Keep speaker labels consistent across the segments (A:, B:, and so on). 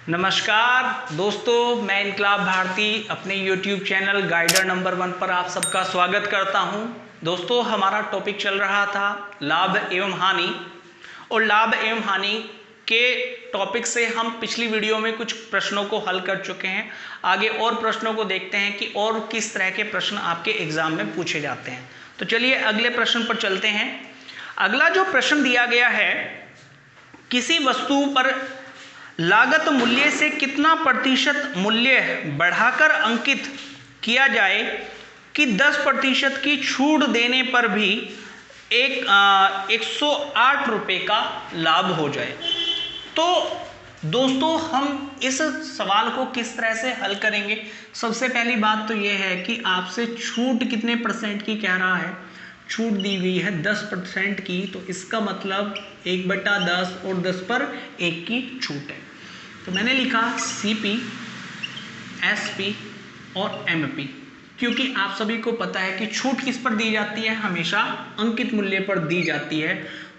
A: नमस्कार दोस्तों, मैं इनकलाब भारती अपने YouTube चैनल गाइडर नंबर 1 पर आप सबका स्वागत करता हूं। दोस्तों, हमारा टॉपिक चल रहा था लाभ एवं हानि, और लाभ एवं हानि के टॉपिक से हम पिछली वीडियो में कुछ प्रश्नों को हल कर चुके हैं। आगे और प्रश्नों को देखते हैं कि और किस तरह के प्रश्न आपके एग्जाम में पूछे जाते हैं। तो चलिए अगले प्रश्न पर चलते हैं। अगला जो प्रश्न दिया गया है, किसी वस्तु पर लागत मूल्य से कितना प्रतिशत मूल्य बढ़ाकर अंकित किया जाए कि 10% की छूट देने पर भी 108 रुपये का लाभ हो जाए। तो दोस्तों, हम इस सवाल को किस तरह से हल करेंगे? सबसे पहली बात तो यह है कि आपसे छूट कितने परसेंट की कह रहा है। छूट दी गई है 10% की, तो इसका मतलब 1/10 और 10 पर 1 की छूट है। तो मैंने लिखा CP, SP और MP, क्योंकि आप सभी को पता है कि छूट किस पर दी जाती है, हमेशा अंकित मूल्य पर दी जाती है।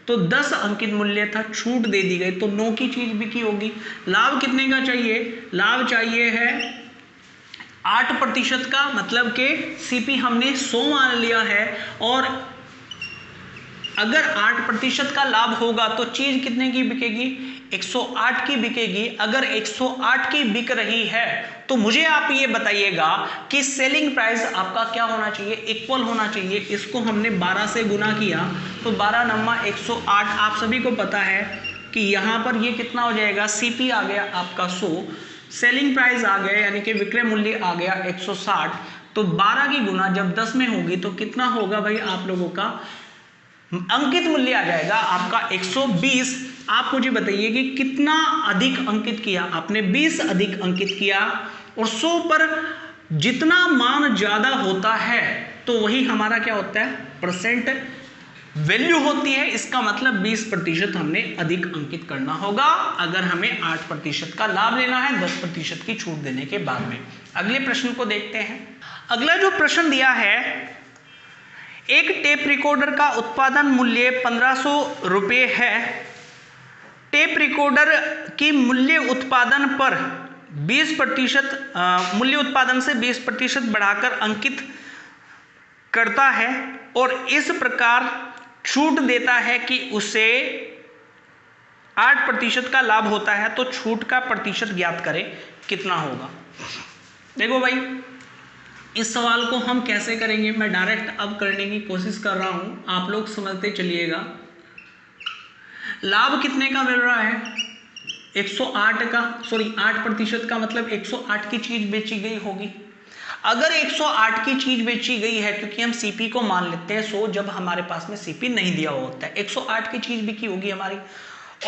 A: तो 10 अंकित मूल्य था, छूट दे दी गई तो 9 की चीज बिकी होगी। लाभ कितने का चाहिए? लाभ चाहिए है 8% का, मतलब कि CP हमने 100 मान लिया है, और अगर 8% का लाभ होगा तो चीज कितने की बिकेगी? 108 की बिकेगी। अगर 108 की बिक रही है तो मुझे आप ये बताइएगा कि सेलिंग प्राइस आपका क्या होना चाहिए? इक्वल होना चाहिए। इसको हमने 12 से गुना किया तो 12 नम्मा 108। आप सभी को पता है कि यहां पर ये कितना हो जाएगा? CP आ गया आपका 100, सेलिंग प्राइस आ गया यानी कि विक्रय मूल्य आ गया 160। तो 12 की गुना जब 10 में होगी तो कितना होगा भाई? आप लोगों का अंकित मूल्य आ जाएगा आपका 120। आप मुझे बताइए कि कितना अधिक अंकित किया आपने? 20 अधिक अंकित किया, और 100 पर जितना मान ज्यादा होता है तो वही हमारा क्या होता है? परसेंट वैल्यू होती है। इसका मतलब 20% हमने अधिक अंकित करना होगा अगर हमें 8% का लाभ लेना है 10% की छूट देने के बाद में। अगले प्रश्न को देखते हैं। अगला जो प्रश्न दिया है, एक टेप रिकॉर्डर का उत्पादन मूल्य 1500 रुपये है। टेप रिकॉर्डर की मूल्य उत्पादन पर 20% मूल्य उत्पादन से 20% बढ़ाकर अंकित करता है और इस प्रकार छूट देता है कि उसे 8% का लाभ होता है, तो छूट का प्रतिशत ज्ञात करें, कितना होगा? देखो भाई, इस सवाल को हम कैसे करेंगे, मैं डायरेक्ट अब करने की कोशिश कर रहा हूं, आप लोग समझते चलिएगा। लाभ कितने का मिल रहा है? 108 का, सॉरी 8% का, मतलब 108 की चीज बेची गई होगी। अगर 108 की चीज बेची गई है, क्योंकि हम CP को मान लेते हैं 100 जब हमारे पास में CP नहीं दिया होता है, 108 की चीज बिकी होगी हमारी।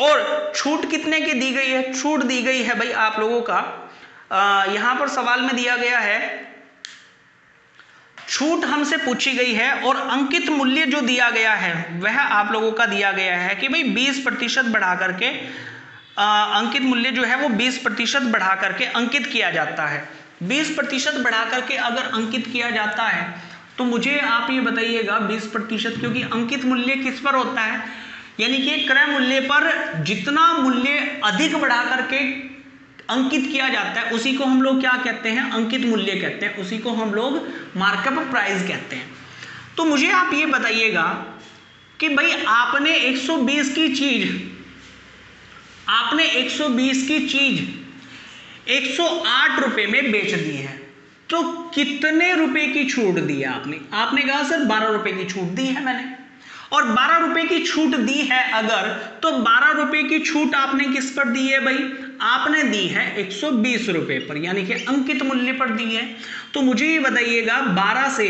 A: और छूट कितने की दी गई है? छूट दी गई है भाई आप लोगों का, यहां पर सवाल में दिया गया है, छूट हमसे पूछी गई है और अंकित मूल्य जो दिया गया है वह आप लोगों का दिया गया है कि भाई 20% बढ़ा करके अंकित मूल्य जो है वो 20% बढ़ा करके अंकित किया जाता है। 20% बढ़ा करके अगर अंकित किया जाता है तो मुझे आप ये बताइएगा 20%, क्योंकि अंकित मूल्य किस पर होता है? यानी कि क्रय मूल्य पर जितना मूल्य अधिक बढ़ा करके अंकित किया जाता है उसी को हम लोग क्या कहते हैं? अंकित मूल्य कहते हैं। उसी को हम लोग मार्कअप प्राइस कहते हैं। तो मुझे आप ये बताइएगा कि भाई आपने 120 की चीज 108 रुपए में बेच दी है, तो कितने रुपए की छूट दी है आपने? आपने कहा सर 12 रुपए की छूट दी है मैंने, और 12 रुपए की छूट दी है अगर, तो 12 रुपए की छूट आपने किस पर दी है भाई? आपने दी है 120 रुपए पर, यानी कि अंकित मूल्य पर दी है। तो मुझे ये बताइएगा 12 से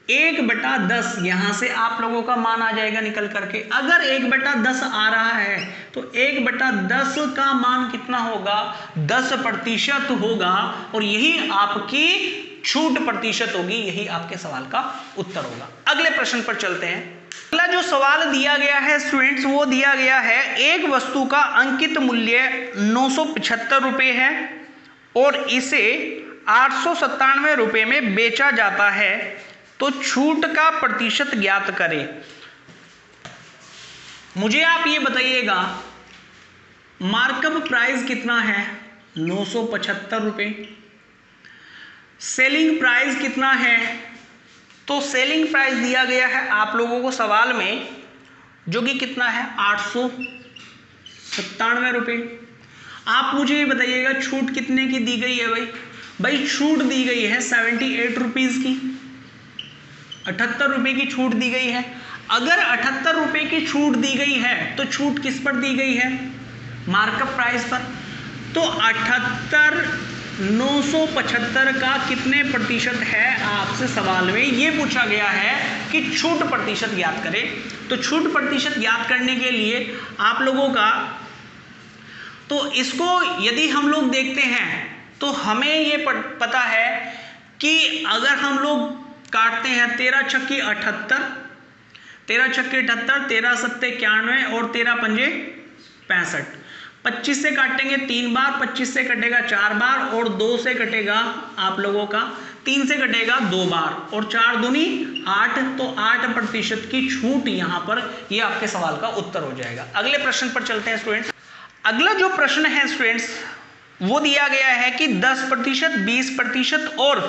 A: 1/10 यहां से आप लोगों का मान आ जाएगा निकल करके। अगर 1/10 आ रहा है तो 1/10 का मान कितना होगा? 10% होगा, और यही आपकी छूट प्रतिशत होगी, यही आपके सवाल का उत्तर होगा। अगले प्रश्न पर चलते हैं। अगला जो सवाल दिया गया है स्टूडेंट्स, वो दिया गया है, एक वस्तु का अंकित मूल्य 975 रुपये है और इसे 897 रुपये में बेचा जाता है, तो छूट का प्रतिशत ज्ञात करें। मुझे आप ये बताइएगा मार्कअप प्राइस कितना है 975 रुपये। सेलिंग प्राइस कितना है? तो सेलिंग प्राइस दिया गया है आप लोगों को सवाल में, जो कि कितना है 897 रुपये। आप मुझे ये बताइएगा छूट कितने की दी गई है भाई? भाई छूट दी गई है 78 रुपीज़ की, 78 रुपये की छूट दी गई है। अगर 78 रुपये की छूट दी गई है तो छूट किस पर दी गई है? मार्कअप प्राइस पर। तो 78,975 का कितने प्रतिशत है आपसे सवाल में ये पूछा गया है कि छूट प्रतिशत ज्ञात करें। तो छूट प्रतिशत ज्ञात करने के लिए आप लोगों का, तो इसको यदि हम लोग देखते हैं तो हमें ये पता है कि अगर हम लोग काटते हैं 13 छक्के 78, 13 छक्के 78, 13 सत्ते 91 और 13 पंजे 65। 25 से काटेंगे 3 बार, 25 से कटेगा 4 बार और 2 से कटेगा आप लोगों का, 3 से कटेगा 2 बार और 4 दूनी 8। तो 8% की छूट यहां पर, ये आपके सवाल का उत्तर हो जाएगा। अगले प्रश्न पर चलते हैं स्टूडेंट्स। अगला जो प्रश्न है स्टूडेंट्स वो दिया गया है कि 10%, 20% और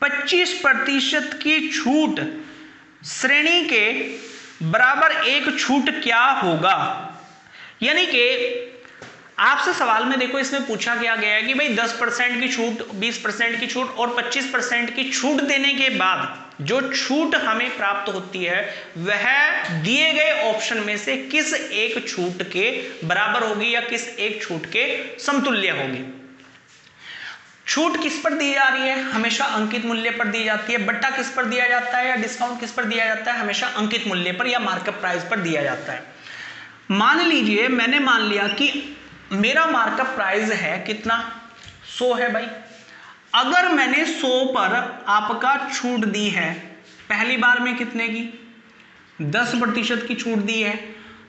A: 25% की छूट श्रेणी के बराबर एक छूट क्या होगा? यानी कि आपसे सवाल में देखो इसमें पूछा गया है कि भाई 10% की छूट, 20% की छूट और 25% की छूट देने के बाद जो छूट हमें प्राप्त होती है वह दिए गए ऑप्शन में से किस एक छूट के बराबर होगी या किस एक छूट के समतुल्य होगी। छूट किस पर दी जा रही है? हमेशा अंकित मूल्य पर दी जाती है। बट्टा किस पर दिया जाता है या डिस्काउंट किस पर दिया जाता है? हमेशा अंकित मूल्य पर या मार्कअप प्राइस पर दिया जाता है। मान लीजिए मैंने मान लिया कि मेरा मार्कअप प्राइस है कितना, 100 है भाई। अगर मैंने 100 पर आपका छूट दी है, पहली बार में कितने की? 10% की छूट दी है,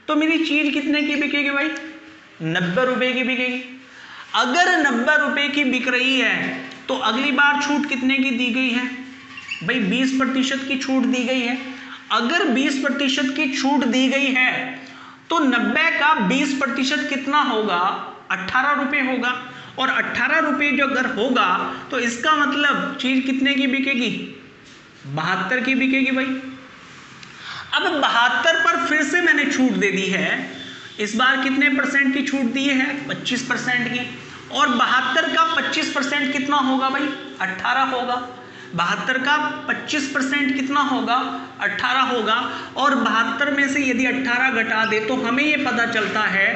A: तो मेरी चीज कितने की बिकेगी भाई? 90 रुपए की बिकेगी। अगर 90 रुपए की बिक रही है तो अगली बार छूट कितने की दी गई है भाई? 20% की छूट दी गई है। अगर 20% की छूट दी गई है तो 90 का 20% कितना होगा? 18 रुपए होगा। और 18 रुपए जो अगर होगा तो इसका मतलब चीज कितने की बिकेगी? 72 की बिकेगी भाई। अब 72 पर फिर से मैंने छूट दे दी है। इस बार कितने % की छूट दी है? 25% की। और 72 का 25% कितना होगा भाई? 18 होगा। 72 का 25% कितना होगा? 18 होगा। और 72 में से यदि 18 घटा दे तो हमें यह पता चलता है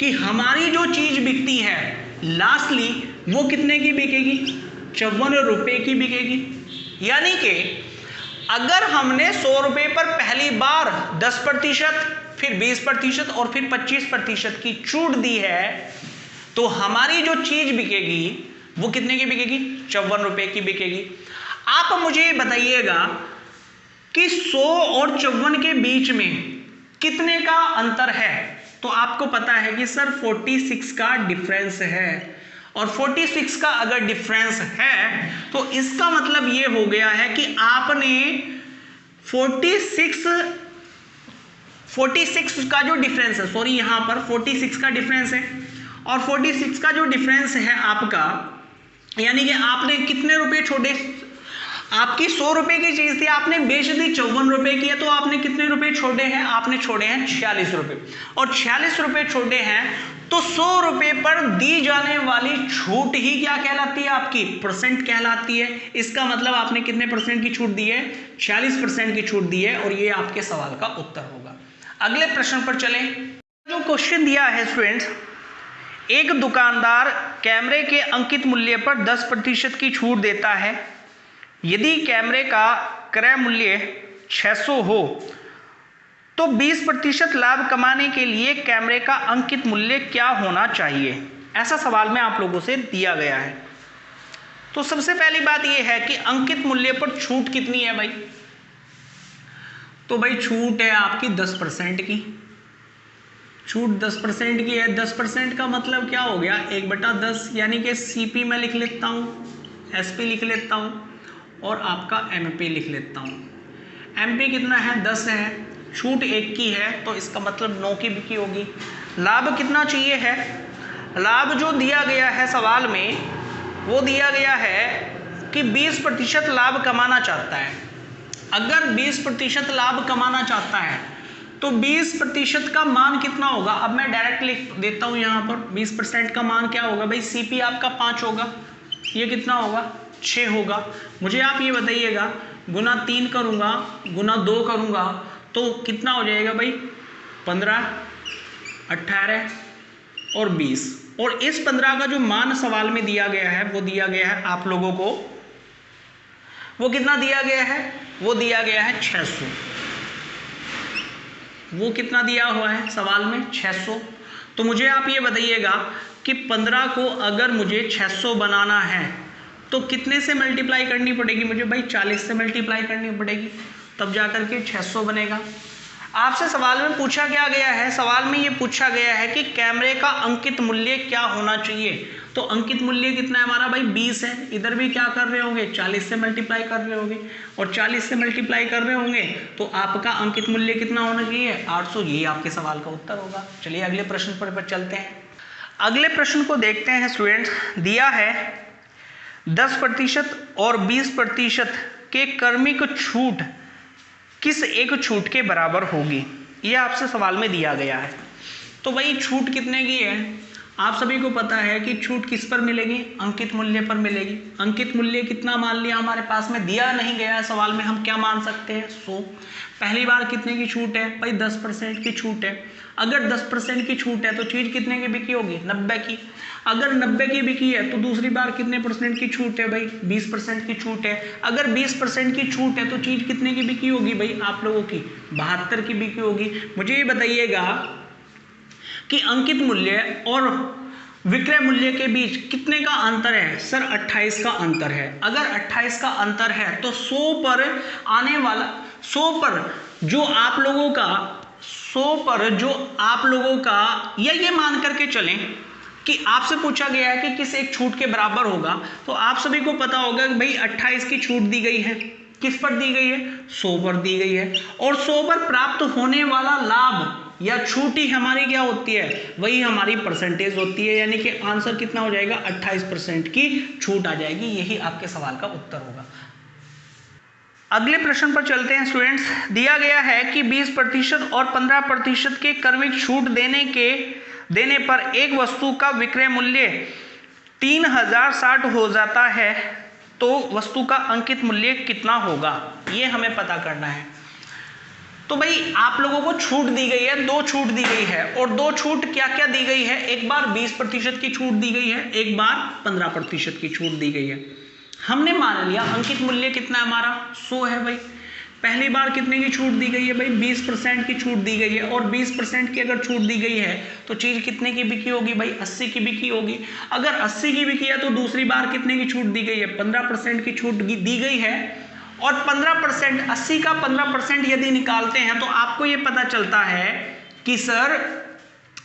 A: कि हमारी जो चीज बिकती है लास्टली वो कितने की बिकेगी? 54 रुपए की बिकेगी। यानी कि अगर हमने 100 रुपए पर पहली बार 10%, फिर 20% और फिर 25% की छूट दी है तो हमारी जो चीज बिकेगी वो कितने की बिकेगी? 54 रुपए की बिकेगी। आप मुझे बताइएगा कि 100 और 54 के बीच में कितने का अंतर है? तो आपको पता है कि सर 46 का डिफरेंस है। और 46 का अगर डिफरेंस है तो इसका मतलब ये हो गया है कि आपने 46 का जो डिफरेंस है, सॉरी यहां पर 46 का डिफरेंस है, और 46 का जो डिफरेंस है आपका, यानी कि आपने कितने रुपए छोड़े? आपकी 100 रुपए की चीज थी, आपने बेच दी 54 रुपए की है, तो आपने कितने रुपए छोड़े हैं? आपने छोड़े हैं 46 रुपए। और 46 रुपए छोड़े हैं तो 100 रुपए पर दी जाने वाली छूट ही क्या कहलाती है? आपकी % कहलाती है। इसका मतलब आपने कितने % की छूट दी है? 46% की छूट दी है। और ये आपके सवाल का उत्तर होगा। अगले प्रश्न पर चलें। जो क्वेश्चन दिया है स्टूडेंट्स, एक दुकानदार कैमरे के अंकित मूल्य पर 10% की छूट देता है। यदि कैमरे का क्रय मूल्य 600 हो तो 20% लाभ कमाने के लिए कैमरे का अंकित मूल्य क्या होना चाहिए? ऐसा सवाल में आप लोगों से दिया गया है। तो सबसे पहली बात यह है कि अंकित मूल्य पर छूट कितनी है भाई? तो भाई छूट है आपकी 10% की। छूट 10% की है। 10% का मतलब क्या हो गया? 1/10, यानी कि CP में लिख लेता हूँ, SP लिख लेता हूँ और आपका MP लिख लेता हूँ। MP कितना है? 10 है। छूट 1 की है तो इसका मतलब 9 की बिकी होगी। लाभ कितना चाहिए है? लाभ जो दिया गया है सवाल में, वो दिया गया है कि 20% लाभ कमाना चाहता है। अगर 20% लाभ कमाना चाहता है तो 20% का मान कितना होगा? अब मैं डायरेक्ट लिख देता हूं यहां पर 20% का मान क्या होगा भाई? सीपी आपका 5 होगा, ये कितना होगा? 6 होगा। मुझे आप ये बताइएगा, गुना 3 करूंगा, गुना 2 करूंगा तो कितना हो जाएगा भाई? 15, 18 और 20। और इस 15 का जो मान सवाल में दिया गया है वो दिया गया है आप लोगों को, वो कितना दिया गया है? वो दिया गया है 600। वो कितना दिया हुआ है सवाल में? 600। तो मुझे आप ये बताइएगा कि 15 को अगर मुझे 600 बनाना है तो कितने से मल्टीप्लाई करनी पड़ेगी मुझे भाई? 40 से मल्टीप्लाई करनी पड़ेगी, तब जाकर के 600 बनेगा। आपसे सवाल में पूछा क्या गया है? सवाल में ये पूछा गया है कि कैमरे का अंकित मूल्य क्या होना चाहिए। तो अंकित मूल्य कितना है हमारा भाई? 20 है। इधर भी क्या कर रहे होंगे? 40 से मल्टीप्लाई कर रहे होंगे, और 40 से मल्टीप्लाई कर रहे होंगे तो आपका अंकित मूल्य कितना होना चाहिए? 800। यही आपके सवाल का उत्तर होगा। चलिए अगले प्रश्न पर चलते हैं। अगले प्रश्न को देखते हैं स्टूडेंट्स। दिया है 10% और 20% के क्रमिक छूट किस एक छूट के बराबर होगी? ये आपसे सवाल में दिया गया है। तो भाई छूट कितने की है? आप सभी को पता है कि छूट किस पर मिलेगी? अंकित मूल्य पर मिलेगी। अंकित मूल्य कितना मान लिया हमारे पास में? दिया नहीं गया है सवाल में, हम क्या मान सकते हैं? 100। पहली बार कितने की छूट है भाई? 10% की छूट है। अगर 10% की छूट है तो चीज कितने की बिकी होगी? 90 की। अगर 90 की बिकी है तो दूसरी बार कितने % की छूट है भाई? 20% की छूट है। अगर 20% की छूट है तो चीज कितने की बिकी होगी भाई आप लोगों की? 72 की बिकी होगी। मुझे ये बताइएगा कि अंकित मूल्य और विक्रय मूल्य के बीच कितने का अंतर है? सर 28 का अंतर है। अगर 28 का अंतर है तो 100 पर आने वाला 100 पर जो आप लोगों का 100 पर जो आप लोगों का या ये मान करके चलें कि आपसे पूछा गया है कि किस एक छूट के बराबर होगा, तो आप सभी को पता होगा कि भाई 28 की छूट दी गई है। किस पर दी गई है? 100 पर दी गई है। और 100 पर प्राप्त होने वाला लाभ या छूट ही हमारी क्या होती है? वही हमारी परसेंटेज होती है। यानी कि आंसर कितना हो जाएगा? 28% की छूट आ जाएगी। यही आपके सवाल का उत्तर होगा। अगले प्रश्न पर चलते हैं स्टूडेंट्स। दिया गया है कि 20% और 15% के क्रमिक छूट देने पर एक वस्तु का विक्रय मूल्य 3060 हो जाता है, तो वस्तु का अंकित मूल्य कितना होगा? ये हमें पता करना है। तो भाई आप लोगों को छूट दी गई है, 2 छूट दी गई है। और 2 छूट क्या क्या दी गई है? एक बार 20% की छूट दी गई है, एक बार 15% की छूट दी गई है। हमने मान लिया अंकित मूल्य कितना है हमारा? 100 है भाई। पहली बार कितने की छूट दी गई है भाई? 20% की छूट दी गई है। और 20% की अगर छूट दी गई है तो चीज कितने की बिकी होगी भाई? 80 की बिकी होगी। अगर 80 की बिकी है तो दूसरी बार कितने की छूट दी गई है? 15% की छूट दी गई है। और 15%, 80 का 15% यदि निकालते हैं तो आपको ये पता चलता है कि सर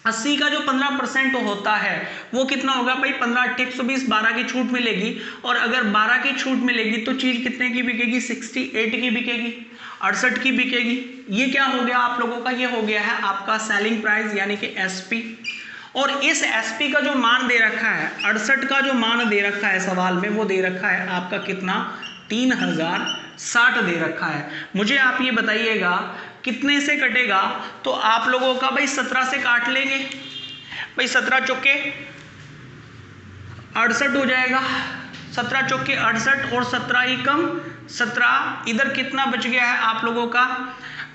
A: 80 का जो 15% होता है वो कितना होगा भाई? 15 × 120, 12 की छूट मिलेगी। और अगर 12 की छूट मिलेगी तो चीज कितने की बिकेगी? 68 की बिकेगी, 68 की बिकेगी। ये क्या हो गया आप लोगों का? ये हो गया है आपका सेलिंग प्राइस यानी कि एसपी। और इस एसपी का जो मान दे रखा है, 68 का जो मान दे रखा है सवाल में, वो दे रखा है आपका कितना? 3060 दे रखा है। मुझे आप ये बताइएगा कितने से कटेगा? तो आप लोगों का भाई 17 से काट लेंगे भाई। 17 चौके 68 हो जाएगा। 17 चौके 68 और 17 ही कम 17। इधर कितना बच गया है आप लोगों का?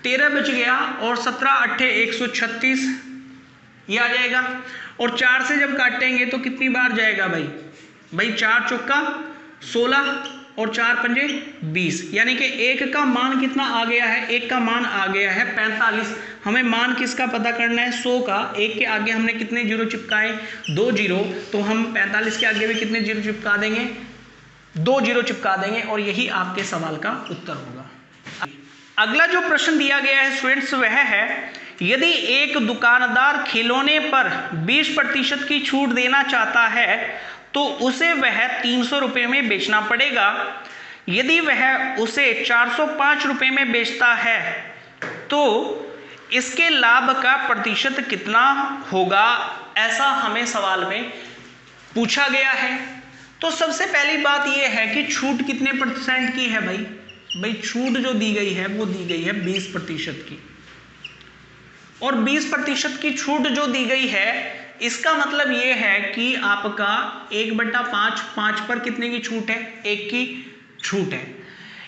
A: 13 बच गया। और 17 8 136 ये आ जाएगा। और 4 से जब काटेंगे तो कितनी बार जाएगा भाई? भाई 4 चौका 16 और 4 पंजे 20। यानी कि एक का मान कितना आ गया है? एक का मान आ गया है 45। हमें मान किसका पता करना है? 100 का। एक के आगे हमने कितने जीरो चिपकाए? 2 जीरो। तो हम 45 के आगे भी कितने जीरो चिपका देंगे? 2 जीरो चिपका देंगे। और यही आपके सवाल का उत्तर होगा। अगला जो प्रश्न दिया गया है स्टूडेंट्स वह है, यदि एक दुकानदार खिलौने पर 20% की छूट देना चाहता है तो उसे वह 300 रुपये में बेचना पड़ेगा। यदि वह उसे 405 रुपये में बेचता है तो इसके लाभ का प्रतिशत कितना होगा? ऐसा हमें सवाल में पूछा गया है। तो सबसे पहली बात यह है कि छूट कितने % की है भाई छूट जो दी गई है वो दी गई है 20% की, और 20% की छूट जो दी गई है इसका मतलब ये है कि आपका 1/5, 5 पर कितने की छूट है, 1 की छूट है।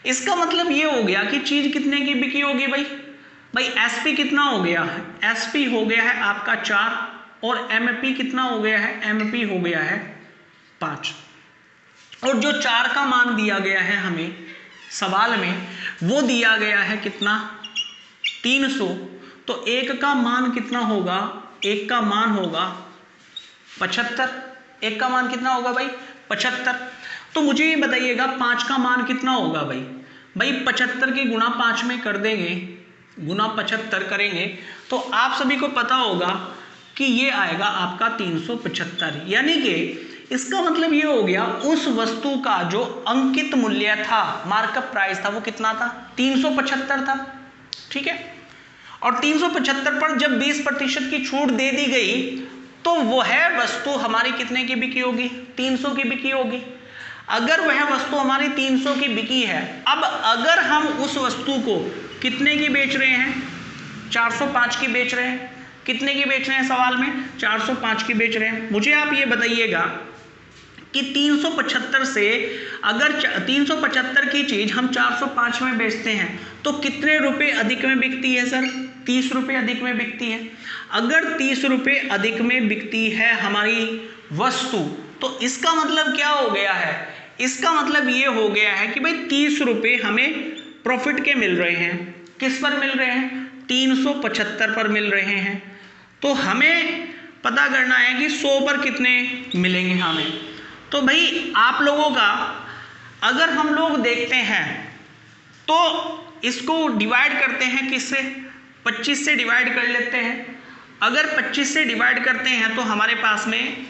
A: इसका मतलब ये हो गया कि चीज कितने की बिकी होगी भाई एसपी कितना हो गया है, एसपी हो गया है आपका 4, और एमपी कितना हो गया है, एमपी हो गया है 5। और जो 4 का मान दिया गया है हमें सवाल में वो दिया गया है कितना, 300। तो 1 का मान कितना होगा, 1 का मान होगा 75। 1 का मान कितना होगा भाई 75। तो मुझे ये बताइएगा 5 का मान कितना होगा भाई 75 की गुणा 5 में कर देंगे, गुणा 75 करेंगे तो आप सभी को पता होगा कि ये आएगा आपका 375। यानी कि इसका मतलब ये हो गया उस वस्तु का जो अंकित मूल्य था, मार्कअप प्राइस था, वो कितना था, 375 था। ठीक है, और 375 पर जब 20% की छूट दे दी गई तो वह वस्तु हमारी कितने की बिकी होगी, 300 की बिकी होगी। अगर वह वस्तु हमारी 300 की बिकी है, अब अगर हम उस वस्तु को कितने की बेच रहे हैं, 405 की बेच रहे हैं। कितने की बेच रहे हैं सवाल में, 405 की बेच रहे हैं। मुझे आप ये बताइएगा कि 375 से अगर 375 की चीज हम 405 में बेचते हैं तो कितने रुपए अधिक में बिकती है सर, 30 रुपए अधिक में बिकती है। अगर 30 रुपए अधिक में बिकती है हमारी वस्तु तो इसका मतलब क्या हो गया है, इसका मतलब ये हो गया है कि भाई 30 रुपए हमें प्रॉफिट के मिल रहे हैं। किस पर मिल रहे हैं, 375 पर मिल रहे हैं। तो हमें पता करना है कि 100 पर कितने मिलेंगे हमें। तो भाई आप लोगों का अगर हम लोग देखते हैं तो इसको डिवाइड करते हैं किससे, 25 से डिवाइड कर लेते हैं। अगर 25 से डिवाइड करते हैं तो हमारे पास में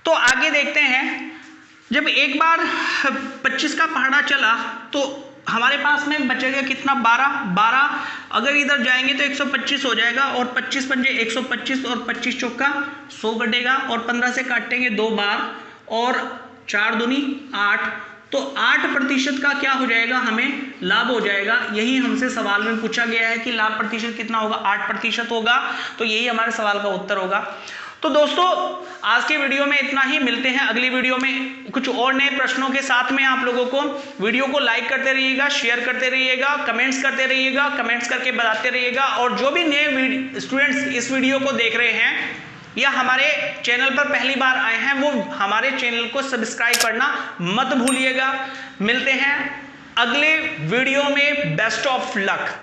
A: तो आगे देखते हैं, जब एक बार 25 का पहाड़ा चला तो हमारे पास में बचेगा कितना, 12। अगर इधर जाएंगे तो 125 हो जाएगा, और 25 पंजे 125 और 25 चौका 100 कटेगा, और 15 से काटेंगे 2 बार, और 4 दूनी 8। तो 8% का क्या हो जाएगा, हमें लाभ हो जाएगा। यही हमसे सवाल में पूछा गया है कि लाभ प्रतिशत कितना होगा, 8% होगा। तो यही हमारे सवाल का उत्तर होगा। तो दोस्तों आज के वीडियो में इतना ही, मिलते हैं अगली वीडियो में कुछ और नए प्रश्नों के साथ में। आप लोगों को वीडियो को लाइक करते रहिएगा, शेयर करते रहिएगा, कमेंट्स करते रहिएगा, कमेंट्स करके बताते रहिएगा। और जो भी नए स्टूडेंट्स इस वीडियो को देख रहे हैं या हमारे चैनल पर पहली बार आए हैं वो हमारे चैनल को सब्सक्राइब करना मत भूलिएगा। मिलते हैं अगले वीडियो में, बेस्ट ऑफ लक।